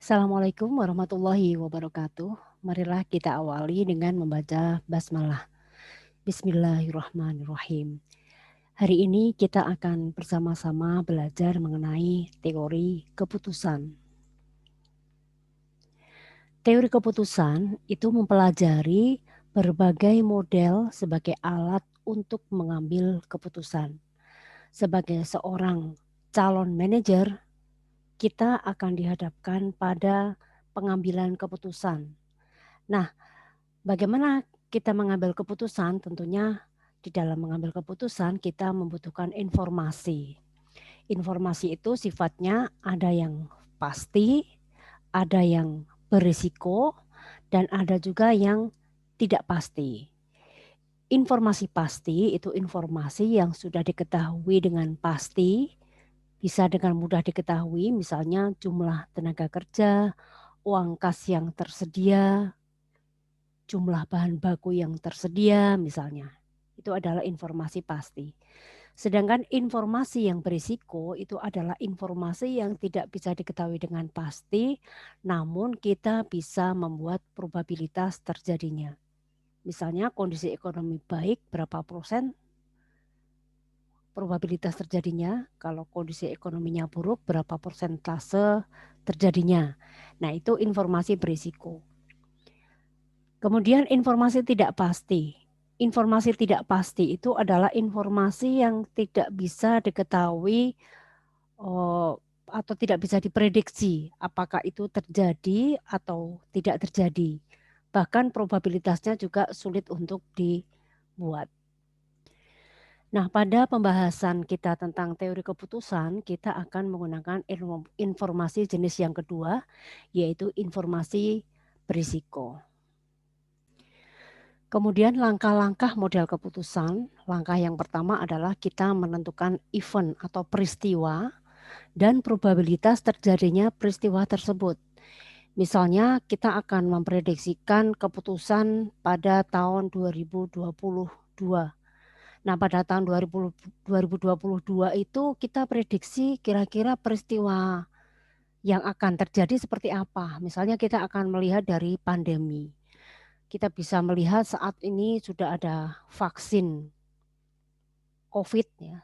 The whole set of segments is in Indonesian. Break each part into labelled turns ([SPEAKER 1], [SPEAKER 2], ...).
[SPEAKER 1] Assalamualaikum warahmatullahi wabarakatuh. Marilah kita awali dengan membaca basmalah. Bismillahirrahmanirrahim. Hari ini kita akan bersama-sama belajar mengenai teori keputusan. Teori keputusan itu mempelajari berbagai model sebagai alat untuk mengambil keputusan. Sebagai seorang calon manajer, kita akan dihadapkan pada pengambilan keputusan. Nah, bagaimana kita mengambil keputusan? Tentunya di dalam mengambil keputusan kita membutuhkan informasi. Informasi itu sifatnya ada yang pasti, ada yang berisiko, dan ada juga yang tidak pasti. Informasi pasti itu informasi yang sudah diketahui dengan pasti, bisa dengan mudah diketahui, misalnya jumlah tenaga kerja, uang kas yang tersedia, jumlah bahan baku yang tersedia misalnya. Itu adalah informasi pasti. Sedangkan informasi yang berisiko itu adalah informasi yang tidak bisa diketahui dengan pasti, namun kita bisa membuat probabilitas terjadinya. Misalnya kondisi ekonomi baik berapa persen probabilitas terjadinya, kalau kondisi ekonominya buruk berapa persentase terjadinya. Nah, itu informasi berisiko. Kemudian informasi tidak pasti. Informasi tidak pasti itu adalah informasi yang tidak bisa diketahui atau tidak bisa diprediksi apakah itu terjadi atau tidak terjadi. Bahkan probabilitasnya juga sulit untuk dibuat. Nah, pada pembahasan kita tentang teori keputusan, kita akan menggunakan informasi jenis yang kedua, yaitu informasi berisiko. Kemudian langkah-langkah model keputusan, langkah yang pertama adalah kita menentukan event atau peristiwa dan probabilitas terjadinya peristiwa tersebut. Misalnya kita akan memprediksikan keputusan pada tahun 2022. Nah, pada tahun 2022 itu kita prediksi kira-kira peristiwa yang akan terjadi seperti apa. Misalnya kita akan melihat dari pandemi. Kita bisa melihat saat ini sudah ada vaksin COVID ya.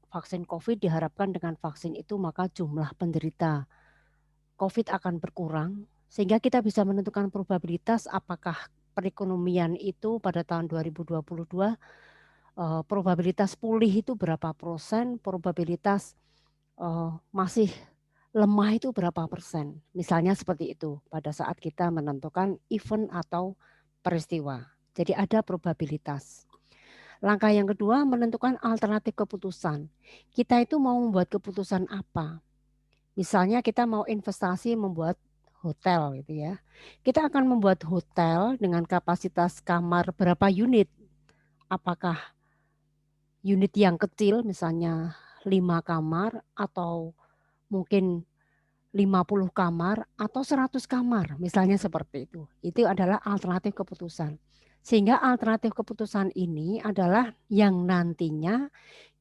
[SPEAKER 1] Vaksin COVID diharapkan dengan vaksin itu maka jumlah penderita COVID akan berkurang sehingga kita bisa menentukan probabilitas apakah perekonomian itu pada tahun 2022 probabilitas pulih itu berapa persen, probabilitas masih lemah itu berapa persen. Misalnya seperti itu pada saat kita menentukan event atau peristiwa. Jadi ada probabilitas. Langkah yang kedua menentukan alternatif keputusan. Kita itu mau membuat keputusan apa? Misalnya kita mau investasi membuat hotel gitu ya. Kita akan membuat hotel dengan kapasitas kamar berapa unit? Apakah unit yang kecil misalnya 5 kamar atau mungkin 50 kamar atau 100 kamar, misalnya seperti itu. Itu adalah alternatif keputusan. Sehingga alternatif keputusan ini adalah yang nantinya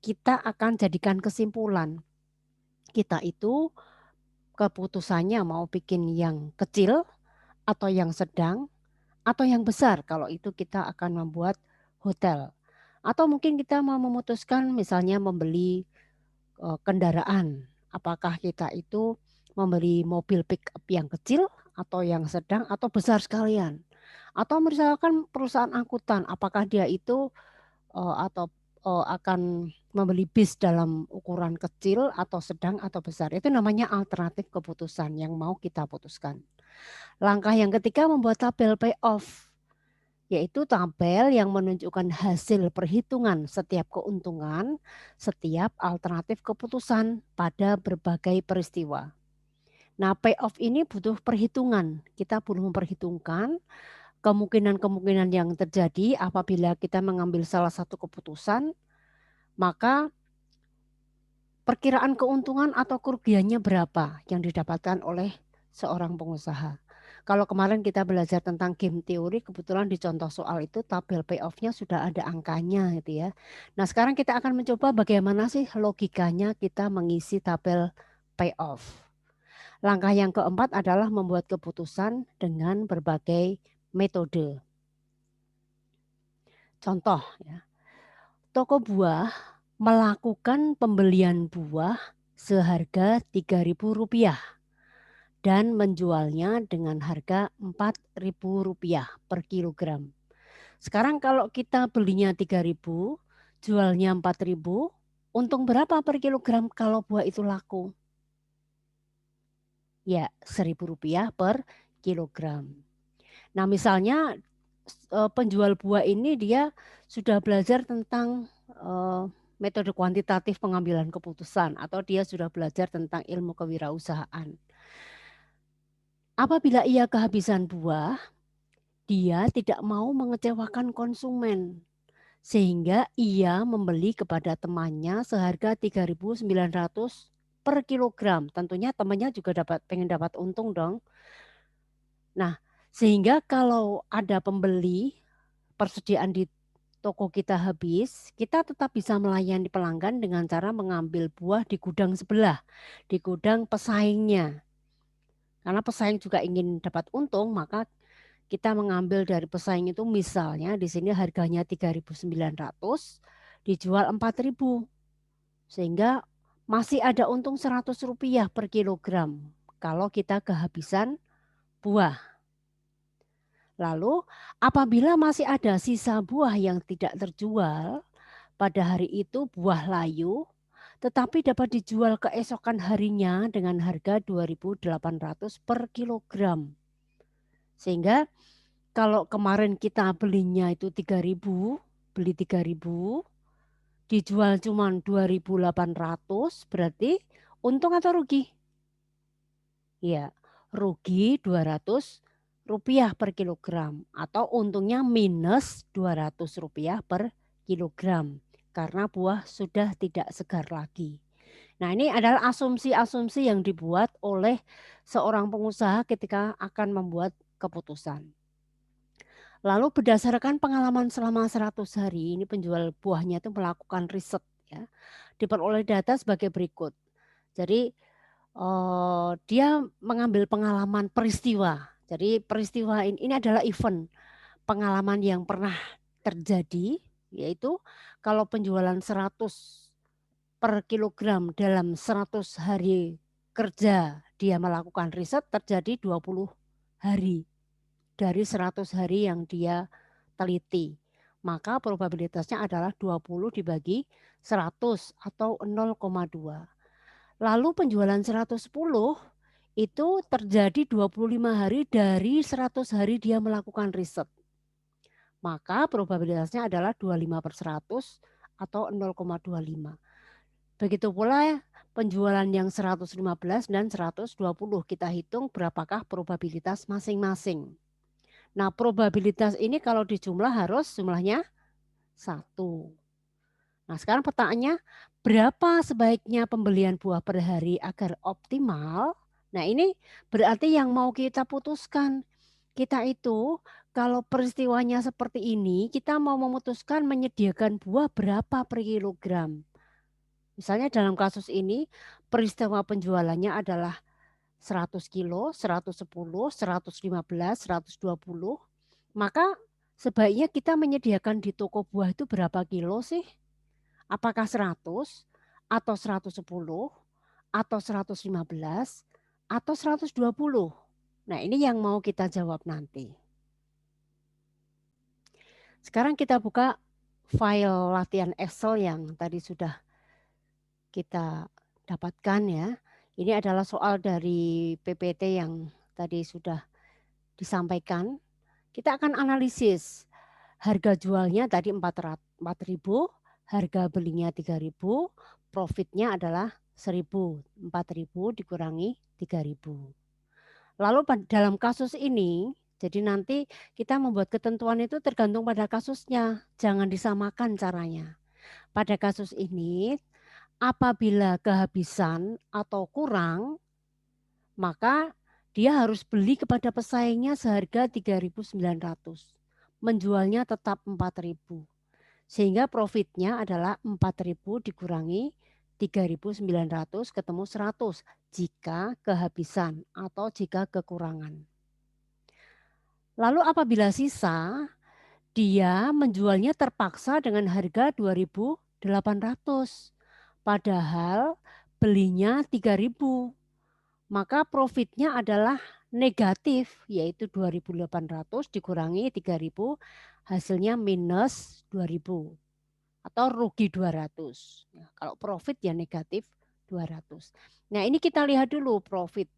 [SPEAKER 1] kita akan jadikan kesimpulan. Kita itu keputusannya mau bikin yang kecil atau yang sedang atau yang besar kalau itu kita akan membuat hotel. Atau mungkin kita mau memutuskan misalnya membeli kendaraan. Apakah kita itu membeli mobil pick up yang kecil atau yang sedang atau besar sekalian. Atau misalkan perusahaan angkutan, apakah dia itu atau akan membeli bis dalam ukuran kecil atau sedang atau besar. Itu namanya alternatif keputusan yang mau kita putuskan. Langkah yang ketiga membuat tabel payoff, yaitu tabel yang menunjukkan hasil perhitungan setiap keuntungan, setiap alternatif keputusan pada berbagai peristiwa. Nah, payoff ini butuh perhitungan. Kita perlu memperhitungkan kemungkinan-kemungkinan yang terjadi apabila kita mengambil salah satu keputusan, maka perkiraan keuntungan atau kerugiannya berapa yang didapatkan oleh seorang pengusaha. Kalau kemarin kita belajar tentang game teori, kebetulan di contoh soal itu tabel payoff-nya sudah ada angkanya gitu ya. Nah, sekarang kita akan mencoba bagaimana sih logikanya kita mengisi tabel payoff. Langkah yang keempat adalah membuat keputusan dengan berbagai metode. Contoh ya, toko buah melakukan pembelian buah seharga Rp3.000 dan menjualnya dengan harga Rp4.000 per kilogram. Sekarang kalau kita belinya 3.000, jualnya 4.000, untung berapa per kilogram kalau buah itu laku? Ya, Rp1.000 per kilogram. Nah, misalnya penjual buah ini dia sudah belajar tentang metode kuantitatif pengambilan keputusan atau dia sudah belajar tentang ilmu kewirausahaan. Apabila ia kehabisan buah, dia tidak mau mengecewakan konsumen sehingga ia membeli kepada temannya seharga 3.900 per kilogram. Tentunya temannya juga pengen dapat untung dong. Nah, sehingga kalau ada pembeli, persediaan di toko kita habis, kita tetap bisa melayani pelanggan dengan cara mengambil buah di gudang sebelah, di gudang pesaingnya. Karena pesaing juga ingin dapat untung, maka kita mengambil dari pesaing itu misalnya di sini harganya 3.900, dijual 4.000. Sehingga masih ada untung Rp100 per kilogram kalau kita kehabisan buah. Lalu apabila masih ada sisa buah yang tidak terjual, pada hari itu buah layu tetapi dapat dijual keesokan harinya dengan harga 2.800 per kilogram. Sehingga kalau kemarin kita belinya itu 3.000, beli 3.000, dijual cuma 2.800, berarti untung atau rugi? Ya, rugi Rp200 per kilogram atau untungnya minus Rp200 per kilogram karena buah sudah tidak segar lagi. Nah, ini adalah asumsi-asumsi yang dibuat oleh seorang pengusaha ketika akan membuat keputusan. Lalu berdasarkan pengalaman selama 100 hari, ini penjual buahnya itu melakukan riset ya. Diperoleh data sebagai berikut. Jadi dia mengambil pengalaman peristiwa. Jadi peristiwa ini adalah event pengalaman yang pernah terjadi, yaitu kalau penjualan 100 per kilogram dalam 100 hari kerja dia melakukan riset terjadi 20 hari dari 100 hari yang dia teliti. Maka probabilitasnya adalah 20 dibagi 100 atau 0,2. Lalu penjualan 110 itu terjadi 25 hari dari 100 hari dia melakukan riset. Maka probabilitasnya adalah 25/100 atau 0,25. Begitu pula penjualan yang 115 dan 120 kita hitung berapakah probabilitas masing-masing. Nah, probabilitas ini kalau dijumlah harus jumlahnya 1. Nah, sekarang pertanyaannya, berapa sebaiknya pembelian buah per hari agar optimal? Nah, ini berarti yang mau kita putuskan. Kita itu kalau peristiwanya seperti ini, kita mau memutuskan menyediakan buah berapa per kilogram. Misalnya dalam kasus ini, peristiwa penjualannya adalah 100 kilo, 110, 115, 120. Maka sebaiknya kita menyediakan di toko buah itu berapa kilo sih? Apakah 100 atau 110 atau 115 atau 120? Nah, ini yang mau kita jawab nanti. Sekarang kita buka file latihan Excel yang tadi sudah kita dapatkan ya. Ini adalah soal dari PPT yang tadi sudah disampaikan. Kita akan analisis harga jualnya tadi 4.000, harga belinya 3.000, profitnya adalah 1.000, 4.000 dikurangi 3.000. Lalu dalam kasus ini, jadi nanti kita membuat ketentuan itu tergantung pada kasusnya, jangan disamakan caranya. Pada kasus ini, apabila kehabisan atau kurang, maka dia harus beli kepada pesaingnya seharga 3.900. Menjualnya tetap 4.000. Sehingga profitnya adalah 4.000 dikurangi 3.900 ketemu 100 jika kehabisan atau jika kekurangan. Lalu apabila sisa, dia menjualnya terpaksa dengan harga 2.800. Padahal belinya 3.000. Maka profitnya adalah negatif, yaitu 2.800 dikurangi 3.000, hasilnya minus 2.000 atau rugi 200. Nah, kalau profit ya negatif 200. Nah, ini kita lihat dulu profit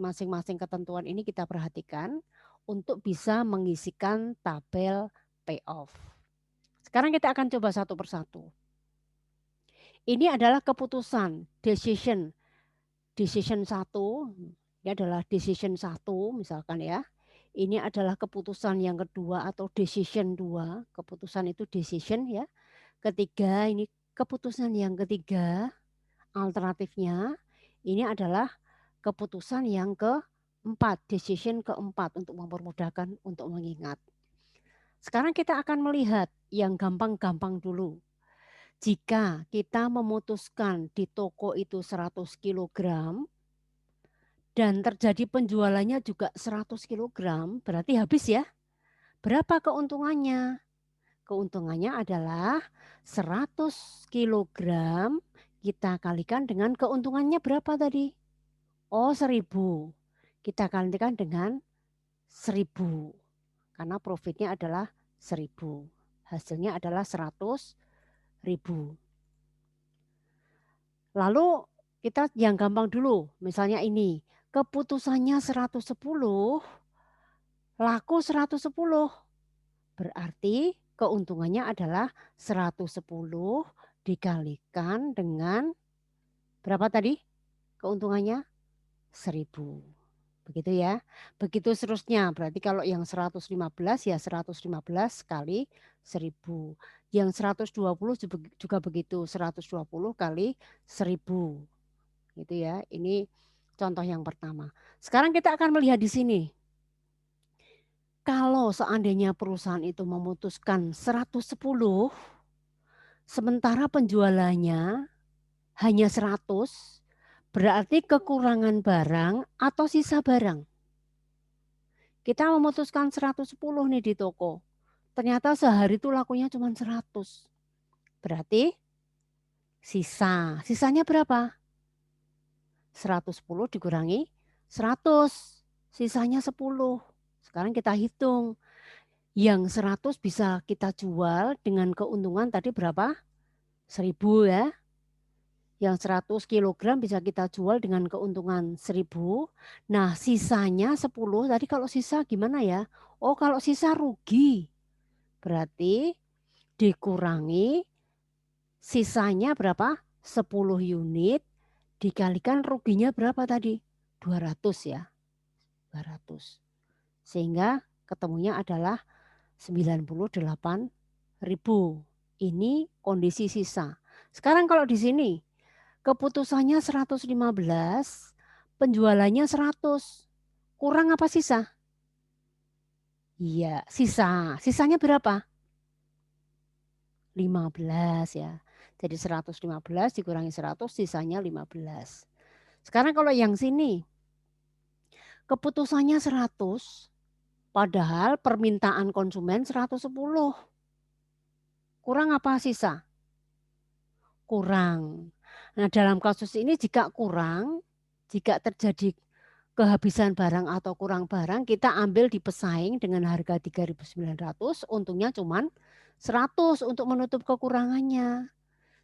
[SPEAKER 1] masing-masing ketentuan ini kita perhatikan untuk bisa mengisikan tabel payoff. Sekarang kita akan coba satu persatu. Ini adalah keputusan, decision 1, ini adalah decision 1 misalkan ya. Ini adalah keputusan yang kedua atau decision 2, keputusan itu decision ya. Ketiga, ini keputusan yang ketiga, alternatifnya ini adalah keputusan yang keempat, decision keempat untuk mempermudahkan untuk mengingat. Sekarang kita akan melihat yang gampang-gampang dulu. Jika kita memutuskan di toko itu 100 kg dan terjadi penjualannya juga 100 kg, berarti habis ya. Berapa keuntungannya? Keuntungannya adalah 100 kg kita kalikan dengan keuntungannya berapa tadi? Oh 1.000. Kita kalikan dengan 1.000. Karena profitnya adalah 1.000. Hasilnya adalah 100.000. Lalu kita yang gampang dulu. Misalnya ini. Keputusannya 110, laku 110. Berarti keuntungannya adalah 110 dikalikan dengan berapa tadi? Keuntungannya 1.000. Begitu ya. Begitu seterusnya. Berarti kalau yang 115 ya 115 kali 1.000. Yang 120 juga begitu. 120 kali 1.000. Gitu ya. Ini contoh yang pertama. Sekarang kita akan melihat di sini. Kalau seandainya perusahaan itu memutuskan 110, sementara penjualannya hanya 100, berarti kekurangan barang atau sisa barang. Kita memutuskan 110 nih di toko. Ternyata sehari itu lakunya cuma 100. Berarti sisanya berapa? 110 dikurangi 100. Sisanya 10. Sekarang kita hitung. Yang 100 bisa kita jual dengan keuntungan tadi berapa? 1.000 ya. Yang 100 kg bisa kita jual dengan keuntungan 1.000. Nah sisanya 10. Tadi kalau sisa gimana ya? Oh kalau sisa rugi. Berarti dikurangi sisanya berapa? 10 unit dikalikan ruginya berapa tadi? 200 ya. 200. Sehingga ketemunya adalah 98.000. Ini kondisi sisa. Sekarang kalau di sini keputusannya 115, penjualannya 100. Kurang apa sisa? Iya, sisanya berapa? 15 ya. Jadi 115 dikurangi 100 sisanya 15. Sekarang kalau yang sini keputusannya 100 padahal permintaan konsumen 110. Kurang apa sisa? Kurang. Nah, dalam kasus ini jika kurang, jika terjadi kehabisan barang atau kurang barang, kita ambil di pesaing dengan harga 3.900, untungnya cuma 100 untuk menutup kekurangannya.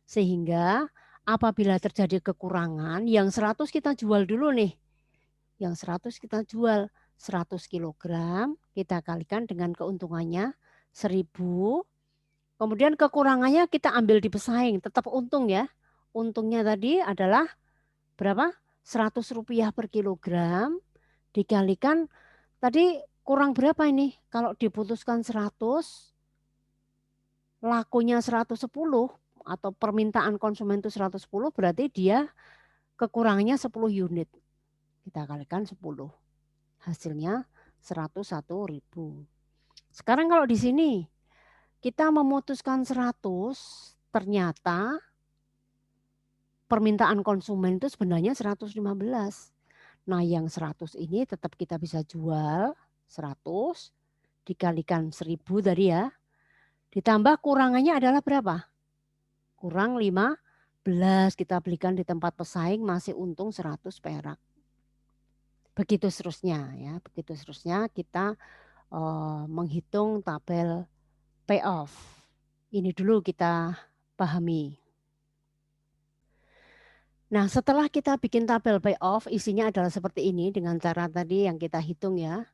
[SPEAKER 1] Sehingga apabila terjadi kekurangan, yang 100 kita jual dulu nih. Yang 100 kita jual 100 kilogram, kita kalikan dengan keuntungannya 1.000. Kemudian kekurangannya kita ambil di pesaing, tetap untung ya. Untungnya tadi adalah berapa? 100 rupiah per kilogram dikalikan tadi kurang berapa ini? Kalau diputuskan 100, lakunya 110 atau permintaan konsumen itu 110 berarti dia kekurangannya 10 unit. Kita kalikan 10. Hasilnya 101.000. Sekarang kalau di sini kita memutuskan 100, ternyata permintaan konsumen itu sebenarnya 115. Nah, yang 100 ini tetap kita bisa jual 100 dikalikan 1000 tadi ya. Ditambah kurangannya adalah berapa? Kurang 15 kita belikan di tempat pesaing masih untung 100 perak. Begitu seterusnya ya, begitu seterusnya kita menghitung tabel payoff. Ini dulu kita pahami. Nah, setelah kita bikin tabel payoff, isinya adalah seperti ini dengan cara tadi yang kita hitung ya.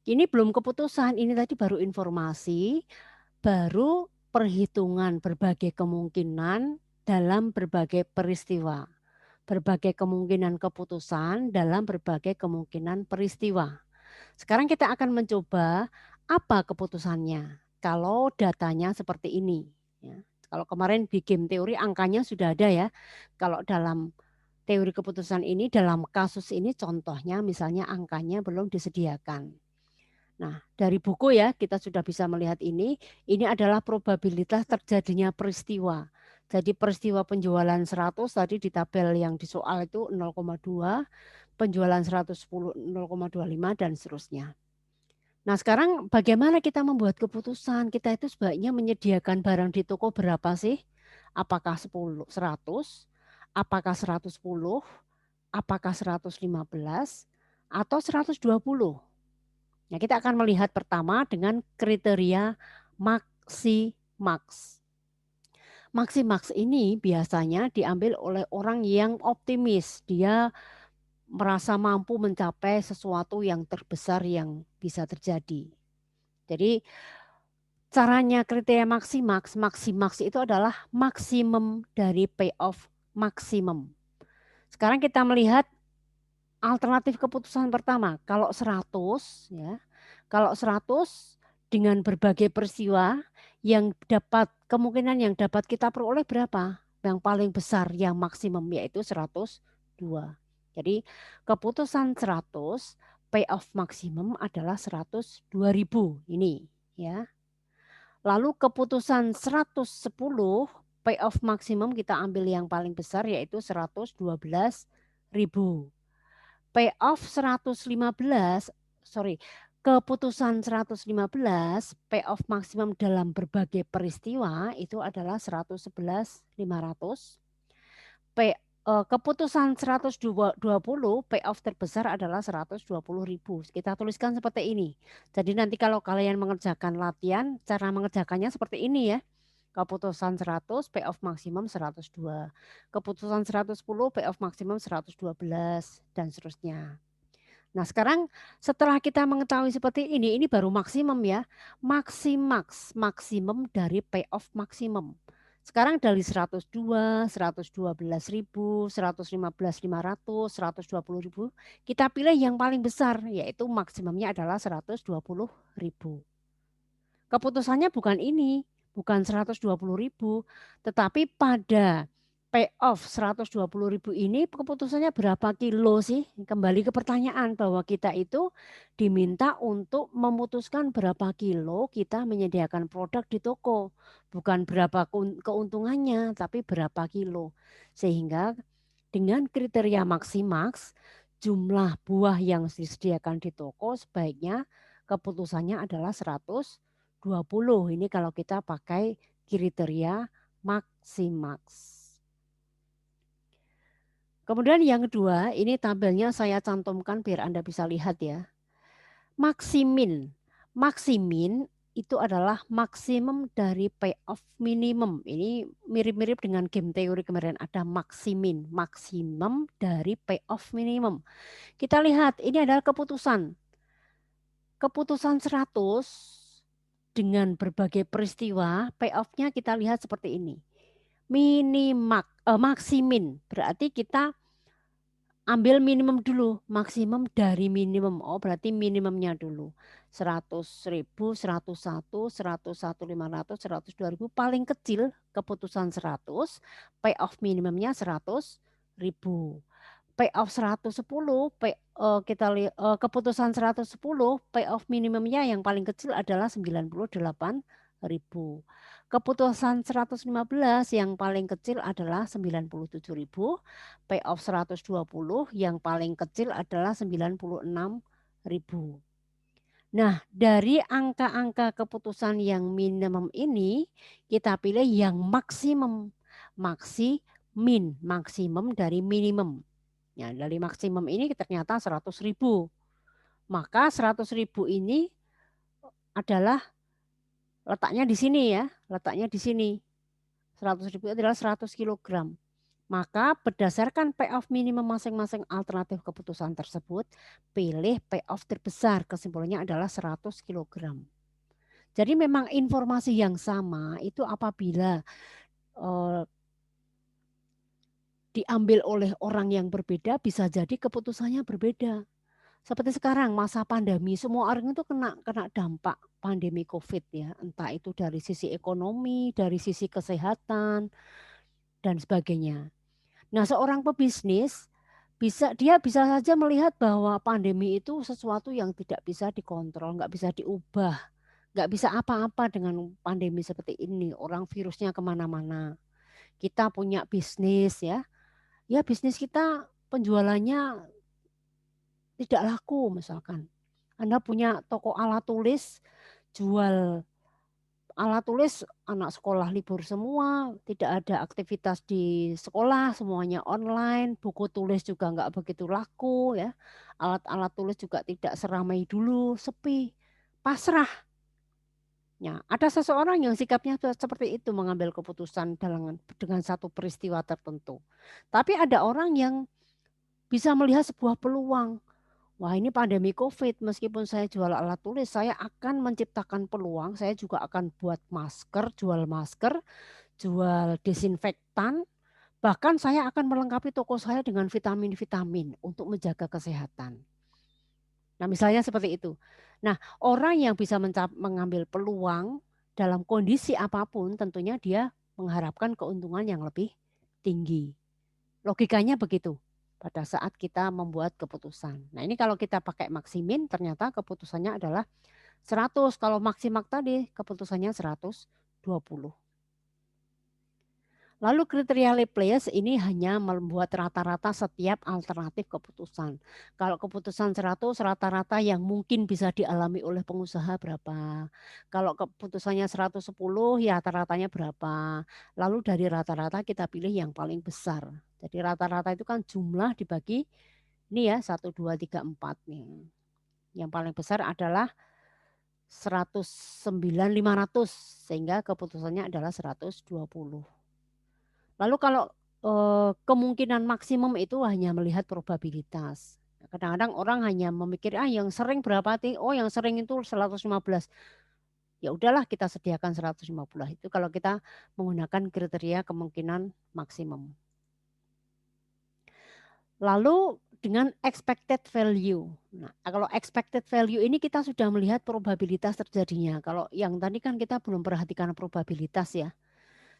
[SPEAKER 1] Ini belum keputusan, ini tadi baru informasi, baru perhitungan berbagai kemungkinan dalam berbagai peristiwa. Berbagai kemungkinan keputusan dalam berbagai kemungkinan peristiwa. Sekarang kita akan mencoba apa keputusannya kalau datanya seperti ini. Ya. Kalau kemarin di game teori angkanya sudah ada ya. Kalau dalam teori keputusan ini, dalam kasus ini contohnya misalnya angkanya belum disediakan. Nah, dari buku ya kita sudah bisa melihat ini adalah probabilitas terjadinya peristiwa. Jadi peristiwa penjualan 100 tadi di tabel yang di soal itu 0,2, penjualan 110 0,25 dan seterusnya. Nah, sekarang bagaimana kita membuat keputusan? Kita itu sebaiknya menyediakan barang di toko berapa sih? Apakah 10, 100, apakah 110, apakah 115, atau 120? Nah, kita akan melihat pertama dengan kriteria maksimax. Maksimax ini biasanya diambil oleh orang yang optimis. Dia merasa mampu mencapai sesuatu yang terbesar yang bisa terjadi. Jadi caranya kriteria maksimax itu adalah maksimum dari payoff maksimum. Sekarang kita melihat alternatif keputusan pertama. Kalau 100 ya, kalau 100 dengan berbagai peristiwa yang dapat kemungkinan yang dapat kita peroleh berapa? Yang paling besar yang maksimum yaitu 102. Jadi keputusan 100 payoff maksimum adalah 102.000 ini ya. Lalu keputusan 110 payoff maksimum kita ambil yang paling besar yaitu 112.000. Payoff 115, keputusan 115 payoff maksimum dalam berbagai peristiwa itu adalah 111.500. Keputusan 120 payoff terbesar adalah 120.000. Kita tuliskan seperti ini. Jadi nanti kalau kalian mengerjakan latihan, cara mengerjakannya seperti ini ya. Keputusan 100 payoff maksimum 102. Keputusan 110 payoff maksimum 112 dan seterusnya. Nah, sekarang setelah kita mengetahui seperti ini baru maksimum ya. Maksimum dari payoff maksimum. Sekarang dari 102, 112.000, 115.500, 120.000, kita pilih yang paling besar yaitu maksimumnya adalah 120.000. Keputusannya bukan ini, bukan 120.000, tetapi pada payoff 120.000 ini keputusannya berapa kilo sih? Kembali ke pertanyaan bahwa kita itu diminta untuk memutuskan berapa kilo kita menyediakan produk di toko. Bukan berapa keuntungannya, tapi berapa kilo. Sehingga dengan kriteria maksimaks, jumlah buah yang disediakan di toko sebaiknya keputusannya adalah 120. Ini kalau kita pakai kriteria maksimaks. Kemudian yang kedua, ini tabelnya saya cantumkan biar Anda bisa lihat ya. Maksimin. Maksimin itu adalah maksimum dari payoff minimum. Ini mirip-mirip dengan game teori kemarin, ada maksimin, maksimum dari payoff minimum. Kita lihat, ini adalah keputusan. Keputusan 100 dengan berbagai peristiwa, payoff-nya kita lihat seperti ini. Maksimin, berarti kita ambil minimum dulu, maksimum dari minimum. Oh, berarti minimumnya dulu. 100.000, 101, 101.500, 102.000. Paling kecil keputusan 100, payoff minimumnya 100.000. Payoff 110, keputusan 110, payoff minimumnya yang paling kecil adalah 98.000. Keputusan 115 yang paling kecil adalah 97.000, payoff 120 yang paling kecil adalah 96.000. Nah, dari angka-angka keputusan yang minimum ini, kita pilih yang maksimum. Maksimum dari minimum. Ya, dari maksimum ini ternyata 100.000. Maka 100.000 ini adalah letaknya di sini ya, letaknya di sini. 100.000 adalah 100 kilogram. Maka berdasarkan payoff minimum masing-masing alternatif keputusan tersebut, pilih payoff terbesar. Kesimpulannya adalah 100 kilogram. Jadi memang informasi yang sama itu apabila diambil oleh orang yang berbeda bisa jadi keputusannya berbeda. Seperti sekarang masa pandemi, semua orang itu kena dampak pandemi COVID ya, entah itu dari sisi ekonomi, dari sisi kesehatan dan sebagainya. Nah, seorang pebisnis dia bisa saja melihat bahwa pandemi itu sesuatu yang tidak bisa dikontrol, nggak bisa diubah, nggak bisa apa-apa dengan pandemi seperti ini. Orang virusnya kemana-mana. Kita punya bisnis ya bisnis kita penjualannya tidak laku misalkan. Anda punya toko alat tulis, jual alat tulis, anak sekolah libur semua, tidak ada aktivitas di sekolah, semuanya online, buku tulis juga nggak begitu laku ya. Alat-alat tulis juga tidak seramai dulu, sepi, pasrah. Ya, ada seseorang yang sikapnya seperti itu mengambil keputusan dengan satu peristiwa tertentu. Tapi ada orang yang bisa melihat sebuah peluang. Wah, ini pandemi COVID, meskipun saya jual alat tulis, saya akan menciptakan peluang, saya juga akan buat masker, jual desinfektan, bahkan saya akan melengkapi toko saya dengan vitamin-vitamin untuk menjaga kesehatan. Nah, misalnya seperti itu. Nah, orang yang bisa mengambil peluang dalam kondisi apapun, tentunya dia mengharapkan keuntungan yang lebih tinggi. Logikanya begitu pada saat kita membuat keputusan. Nah, ini kalau kita pakai maksimin, ternyata keputusannya adalah 100. Kalau maksimal tadi, keputusannya 120. Lalu kriteria Laplace ini hanya membuat rata-rata setiap alternatif keputusan. Kalau keputusan 100, rata-rata yang mungkin bisa dialami oleh pengusaha berapa. Kalau keputusannya 110, ya rata-ratanya berapa. Lalu dari rata-rata kita pilih yang paling besar. Jadi rata-rata itu kan jumlah dibagi, ini ya 1, 2, 3, 4 nih. Yang paling besar adalah 109.500 sehingga keputusannya adalah 120. Lalu kalau kemungkinan maksimum itu hanya melihat probabilitas. Kadang-kadang orang hanya memikir yang sering berapa sih? Oh, yang sering itu 115. Ya udahlah kita sediakan 150. Itu kalau kita menggunakan kriteria kemungkinan maksimum. Lalu dengan expected value. Nah, kalau expected value ini kita sudah melihat probabilitas terjadinya. Kalau yang tadi kan kita belum perhatikan probabilitas ya.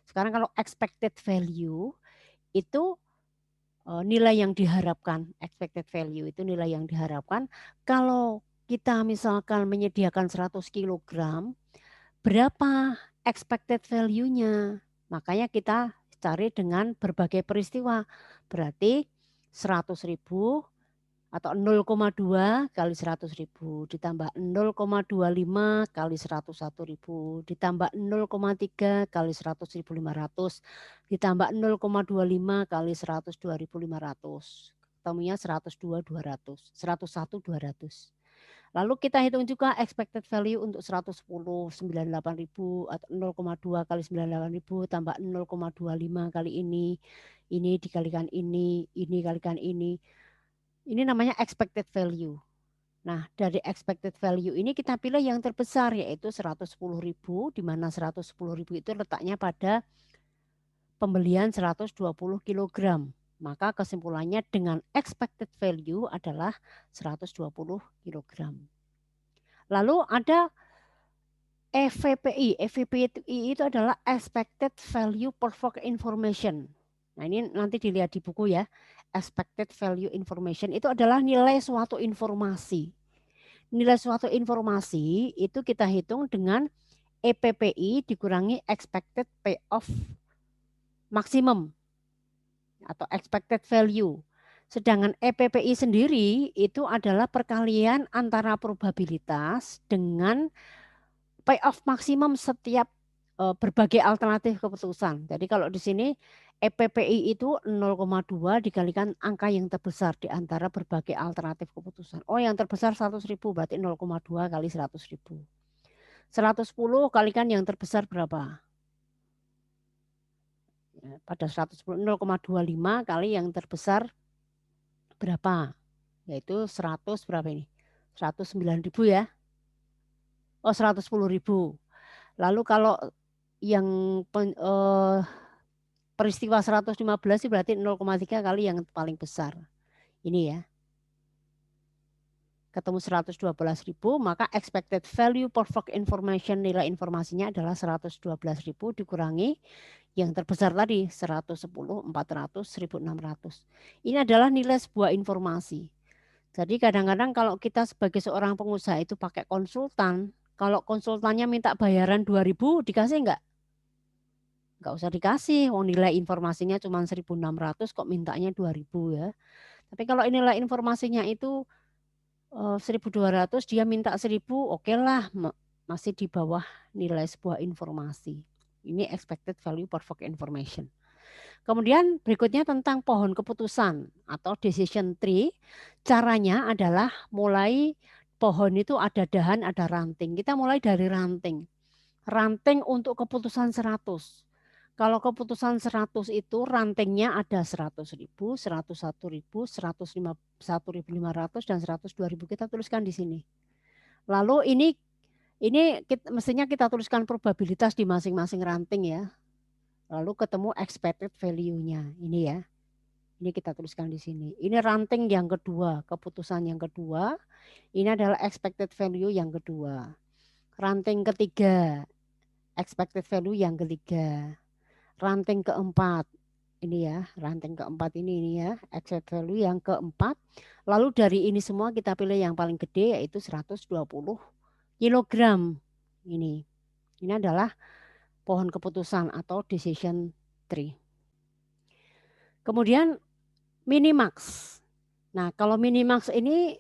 [SPEAKER 1] Sekarang kalau expected value itu nilai yang diharapkan, expected value itu nilai yang diharapkan. Kalau kita misalkan menyediakan 100 kilogram, berapa expected value-nya? Makanya kita cari dengan berbagai peristiwa. Berarti 100.000 atau 0,2 kali 100.000 ditambah 0,25 kali 101.000 ditambah 0,3 kali 100.500 ditambah 0,25 kali 102.500. Ketemunya 102.200, 101.200. Lalu kita hitung juga expected value untuk 110, 98.000 atau 0,2 kali 98.000 tambah 0,25 kali ini dikalikan ini kalikan ini. Ini namanya expected value. Nah, dari expected value ini kita pilih yang terbesar yaitu 110.000, di mana 110.000 itu letaknya pada pembelian 120 kilogram. Maka kesimpulannya dengan expected value adalah 120 kilogram. Lalu ada EVPI. EVPI itu adalah expected value provoked information. Nah, ini nanti dilihat di buku ya. Expected value information itu adalah nilai suatu informasi. Nilai suatu informasi itu kita hitung dengan EPPI dikurangi expected payoff maksimum atau expected value. Sedangkan EPPI sendiri itu adalah perkalian antara probabilitas dengan payoff maksimum setiap berbagai alternatif keputusan. Jadi kalau di sini EPPI itu 0,2 dikalikan angka yang terbesar di antara berbagai alternatif keputusan. Oh, yang terbesar 100.000 berarti 0,2 kali 100.000. 110 kalikan yang terbesar berapa? Ya, pada 110 0,25 kali yang terbesar berapa? Yaitu 100 berapa ini? 109.000 ya. Oh, 110.000. Lalu kalau yang peristiwa 115 berarti 0,3 kali yang paling besar. Ini ya. Ketemu 112.000, maka expected value per work information, nilai informasinya adalah 112.000 dikurangi yang terbesar tadi 110, 400, 1600. Ini adalah nilai sebuah informasi. Jadi kadang-kadang kalau kita sebagai seorang pengusaha itu pakai konsultan, kalau konsultannya minta bayaran 2.000 dikasih enggak? Enggak usah dikasih, nilai informasinya cuma 1.600 kok mintanya 2.000 ya. Tapi kalau nilai informasinya itu 1.200 dia minta 1.000, oke lah, masih di bawah nilai sebuah informasi. Ini expected value per work information. Kemudian berikutnya tentang pohon keputusan atau decision tree. Caranya adalah mulai pohon itu ada dahan, ada ranting. Kita mulai dari ranting. Ranting untuk keputusan 100. Kalau keputusan 100 itu rantingnya ada 100.000, 101.000, 151.500 dan 102.000. Kita tuliskan di sini. Lalu ini mestinya kita tuliskan probabilitas di masing-masing ranting ya. Lalu ketemu expected value-nya. Ini ya. Ini kita tuliskan di sini. Ini ranting yang kedua, keputusan yang kedua. Ini adalah expected value yang kedua. Ranting ketiga, expected value yang ketiga. Ranting keempat, ini ya, ranting keempat ini ya, expected value yang keempat. Lalu dari ini semua kita pilih yang paling gede yaitu 120 kilogram. Ini adalah pohon keputusan atau decision tree. Kemudian minimax. Nah, kalau minimax ini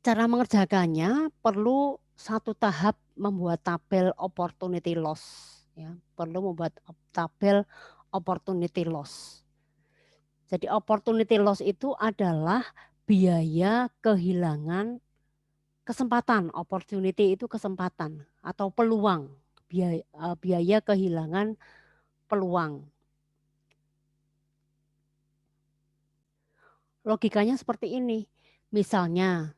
[SPEAKER 1] cara mengerjakannya perlu satu tahap membuat tabel opportunity loss. Ya, perlu membuat tabel opportunity loss. Jadi opportunity loss itu adalah biaya kehilangan kesempatan. Opportunity itu kesempatan atau peluang. Biaya kehilangan peluang. Logikanya seperti ini. Misalnya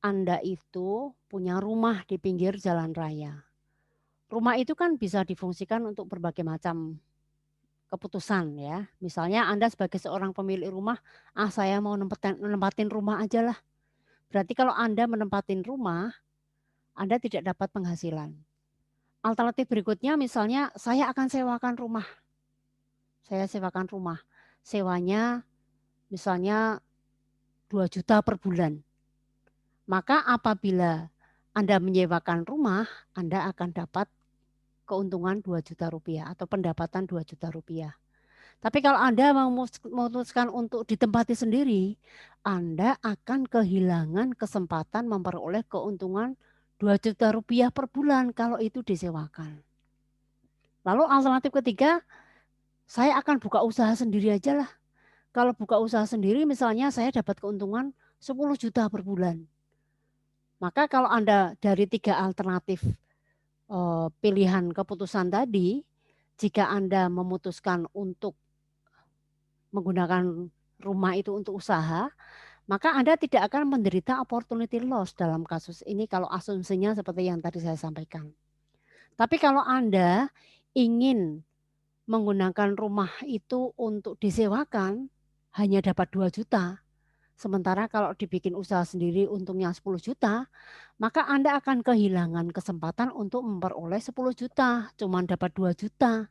[SPEAKER 1] Anda itu punya rumah di pinggir jalan raya. Rumah itu kan bisa difungsikan untuk berbagai macam keputusan ya. Misalnya Anda sebagai seorang pemilik rumah, saya mau nempatin rumah aja lah. Berarti kalau Anda menempatin rumah, Anda tidak dapat penghasilan. Alternatif berikutnya misalnya saya akan sewakan rumah. Saya sewakan rumah. Sewanya misalnya 2 juta per bulan. Maka apabila Anda menyewakan rumah, Anda akan dapat keuntungan 2 juta rupiah atau pendapatan 2 juta rupiah. Tapi kalau Anda memutuskan untuk ditempati sendiri, Anda akan kehilangan kesempatan memperoleh keuntungan 2 juta rupiah per bulan kalau itu disewakan. Lalu alternatif ketiga, saya akan buka usaha sendiri aja lah. Kalau buka usaha sendiri misalnya saya dapat keuntungan 10 juta per bulan. Maka kalau Anda dari 3 alternatif pilihan keputusan tadi, jika Anda memutuskan untuk menggunakan rumah itu untuk usaha, maka Anda tidak akan menderita opportunity loss dalam kasus ini kalau asumsinya seperti yang tadi saya sampaikan. Tapi kalau Anda ingin menggunakan rumah itu untuk disewakan, hanya dapat 2 juta. Sementara kalau dibikin usaha sendiri untungnya 10 juta, maka Anda akan kehilangan kesempatan untuk memperoleh 10 juta, cuma dapat 2 juta.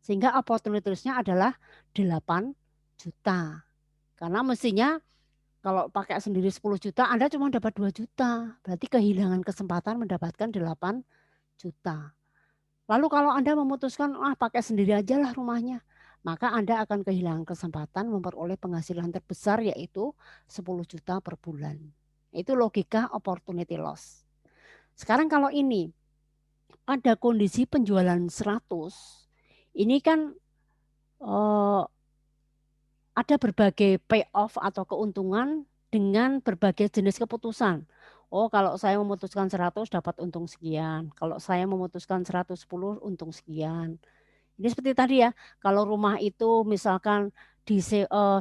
[SPEAKER 1] Sehingga opportunity loss-nya adalah 8 juta. Karena mestinya Kalau pakai sendiri 10 juta, Anda cuma dapat 2 juta. Berarti kehilangan kesempatan mendapatkan 8 juta. Lalu kalau Anda memutuskan, pakai sendiri aja lah rumahnya, maka Anda akan kehilangan kesempatan memperoleh penghasilan terbesar yaitu 10 juta per bulan. Itu logika opportunity loss. Sekarang kalau ini ada kondisi penjualan 100, ini kan eh, ada berbagai payoff atau keuntungan dengan berbagai jenis keputusan. Oh, kalau saya memutuskan 100 dapat untung sekian. Kalau saya memutuskan 110 untung sekian. Ini seperti tadi ya, kalau rumah itu misalkan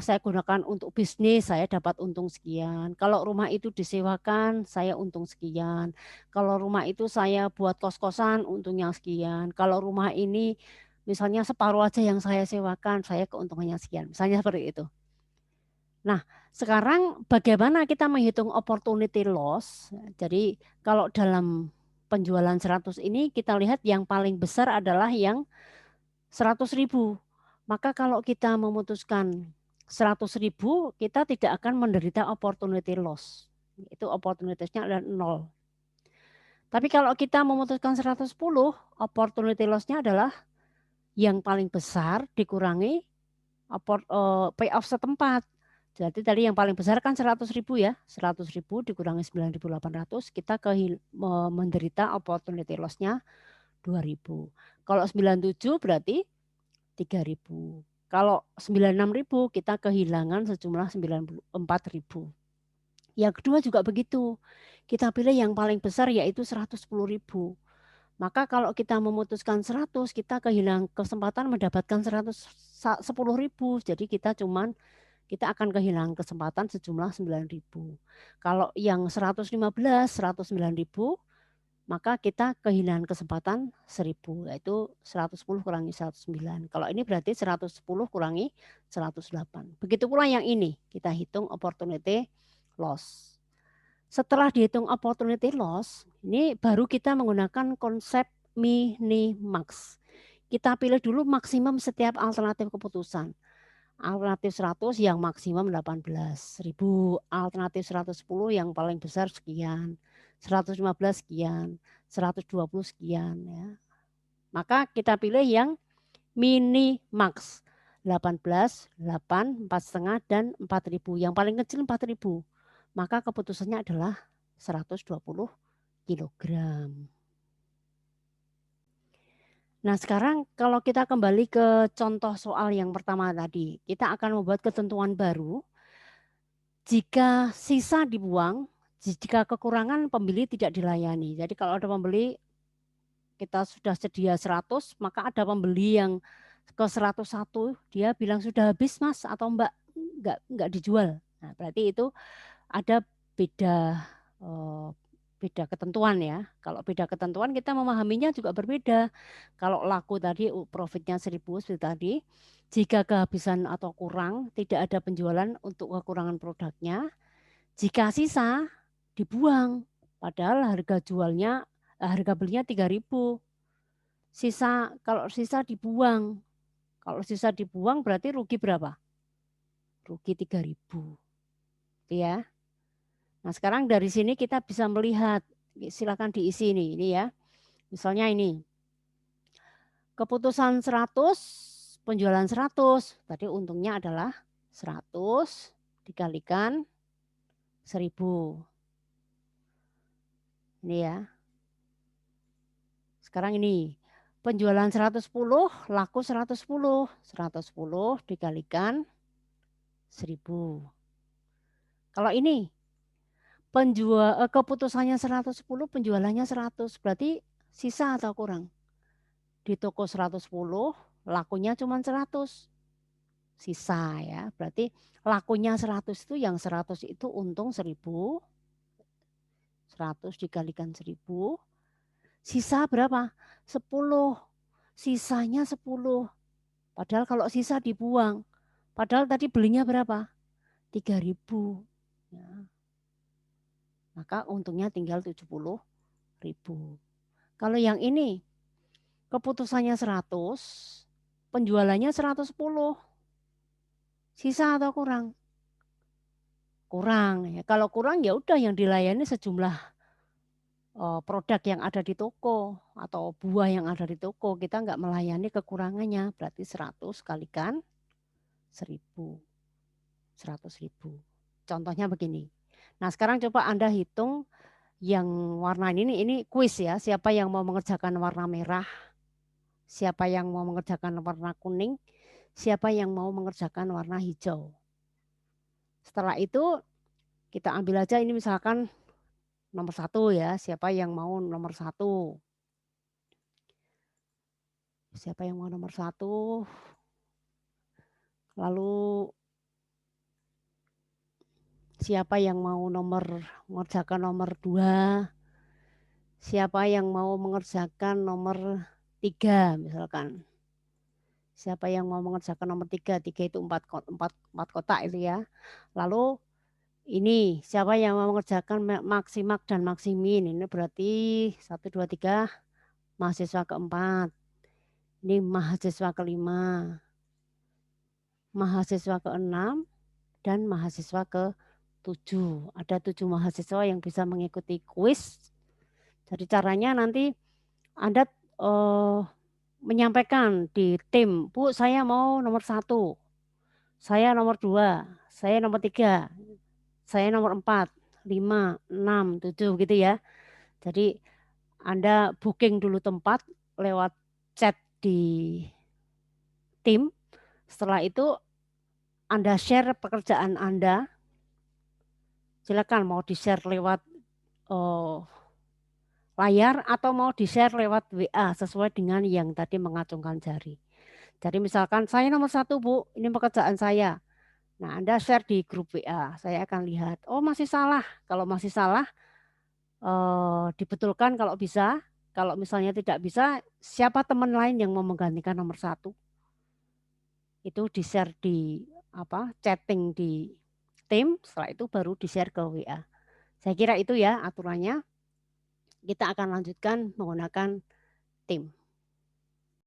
[SPEAKER 1] saya gunakan untuk bisnis, saya dapat untung sekian. Kalau rumah itu disewakan, saya untung sekian. Kalau rumah itu saya buat kos-kosan, untungnya sekian. Kalau rumah ini misalnya separuh aja yang saya sewakan, saya keuntungannya sekian. Misalnya seperti itu. Nah, sekarang bagaimana kita menghitung opportunity loss? Jadi kalau dalam penjualan 100 ini kita lihat yang paling besar adalah yang 100.000. Maka kalau kita memutuskan 100.000, kita tidak akan menderita opportunity loss. Itu opportunity-nya adalah 0. Tapi kalau kita memutuskan 110, opportunity loss-nya adalah yang paling besar dikurangi payoff setempat. Jadi tadi yang paling besar kan 100.000 ya, 100.000 dikurangi 9.800, kita menderita opportunity loss-nya 2.000. Kalau 97 berarti 3.000. Kalau 96.000 kita kehilangan sejumlah 94.000. Yang kedua juga begitu. Kita pilih yang paling besar yaitu 110.000. Maka kalau kita memutuskan 100, kita kehilangan kesempatan mendapatkan 110.000. Jadi kita akan kehilangan kesempatan sejumlah 9.000. Kalau yang 115, 109.000, maka kita kehilangan kesempatan 1.000, yaitu 110 kurangi 109. Kalau ini berarti 110 kurangi 108. Begitu pula yang ini, kita hitung opportunity loss. Setelah dihitung opportunity loss, ini baru kita menggunakan konsep minimax. Kita pilih dulu maksimum setiap alternatif keputusan. Alternatif 100 yang maksimum 18.000, alternatif 110 yang paling besar sekian, 115 sekian, 120 sekian ya. Maka kita pilih yang minimax 18, 8, 4,5 dan 4.000. Yang paling kecil 4.000. Maka keputusannya adalah 120 kilogram. Nah, sekarang kalau kita kembali ke contoh soal yang pertama tadi, kita akan membuat ketentuan baru. Jika sisa dibuang, jika kekurangan pembeli tidak dilayani. Jadi kalau ada pembeli kita sudah sedia 100, maka ada pembeli yang ke 101 dia bilang sudah habis Mas atau Mbak enggak dijual. Nah, berarti itu ada beda eh, beda ketentuan ya. Kalau beda ketentuan kita memahaminya juga berbeda. Kalau laku tadi profitnya 1.000 seperti tadi, jika kehabisan atau kurang tidak ada penjualan untuk kekurangan produknya, jika sisa dibuang. Padahal harga belinya 3.000. Kalau sisa dibuang. Kalau sisa dibuang berarti rugi berapa? Rugi 3.000. Ya. Nah, sekarang dari sini kita bisa melihat, silakan diisi ini ya. Misalnya ini. Keputusan 100, penjualan 100. Tadi untungnya adalah 100 dikalikan 1.000. Ini ya. Sekarang ini. Penjualan 110, laku 110. 110 dikalikan 1.000. Kalau ini keputusannya 110, penjualannya 100, berarti sisa atau kurang? Di toko 110, lakunya cuma 100. Sisa ya, berarti lakunya 100 itu yang 100 itu untung 1.000. 100 dikalikan 1.000. Sisa berapa? 10. Sisanya 10. Padahal kalau sisa dibuang. Padahal tadi belinya berapa? 3.000. Ya. Maka untungnya tinggal 70.000. Kalau yang ini keputusannya 100, penjualannya 110. Sisa atau kurang? kurang ya. Kalau kurang ya udah yang dilayani sejumlah produk yang ada di toko atau buah yang ada di toko. Kita nggak melayani kekurangannya, berarti 100 kalikan 1000, 100.000. Contohnya begini. Nah sekarang coba Anda hitung yang warna ini kuis ya. Siapa yang mau mengerjakan warna merah, siapa yang mau mengerjakan warna kuning, siapa yang mau mengerjakan warna hijau. Setelah itu kita ambil aja ini misalkan nomor 1 ya, siapa yang mau nomor 1? Siapa yang mau nomor 1? Lalu siapa yang mau mengerjakan nomor 2? Siapa yang mau mengerjakan nomor 3 misalkan. Siapa yang mau mengerjakan nomor 3? 3 itu 4 kotak itu ya. Lalu ini siapa yang mau mengerjakan maksimak dan maksimin? Ini berarti 1, 2, 3 mahasiswa keempat. Ini mahasiswa kelima, mahasiswa keenam, dan mahasiswa ke-7. Ada 7 mahasiswa yang bisa mengikuti kuis. Jadi caranya nanti Anda menyampaikan di tim, Bu saya mau nomor 1, saya nomor 2, saya nomor 3, saya nomor 4, 5, 6, 7 gitu ya. Jadi Anda booking dulu tempat lewat chat di tim. Setelah itu Anda share pekerjaan Anda. Silakan mau di-share lewat layar atau mau di-share lewat WA sesuai dengan yang tadi mengacungkan jari. Jadi misalkan saya nomor 1 Bu, ini pekerjaan saya. Nah Anda share di grup WA, saya akan lihat, oh masih salah. Kalau masih salah, dibetulkan kalau bisa. Kalau misalnya tidak bisa, siapa teman lain yang mau menggantikan nomor 1? Itu di-share di chatting di tim, setelah itu baru di-share ke WA. Saya kira itu ya aturannya. Kita akan lanjutkan menggunakan tim.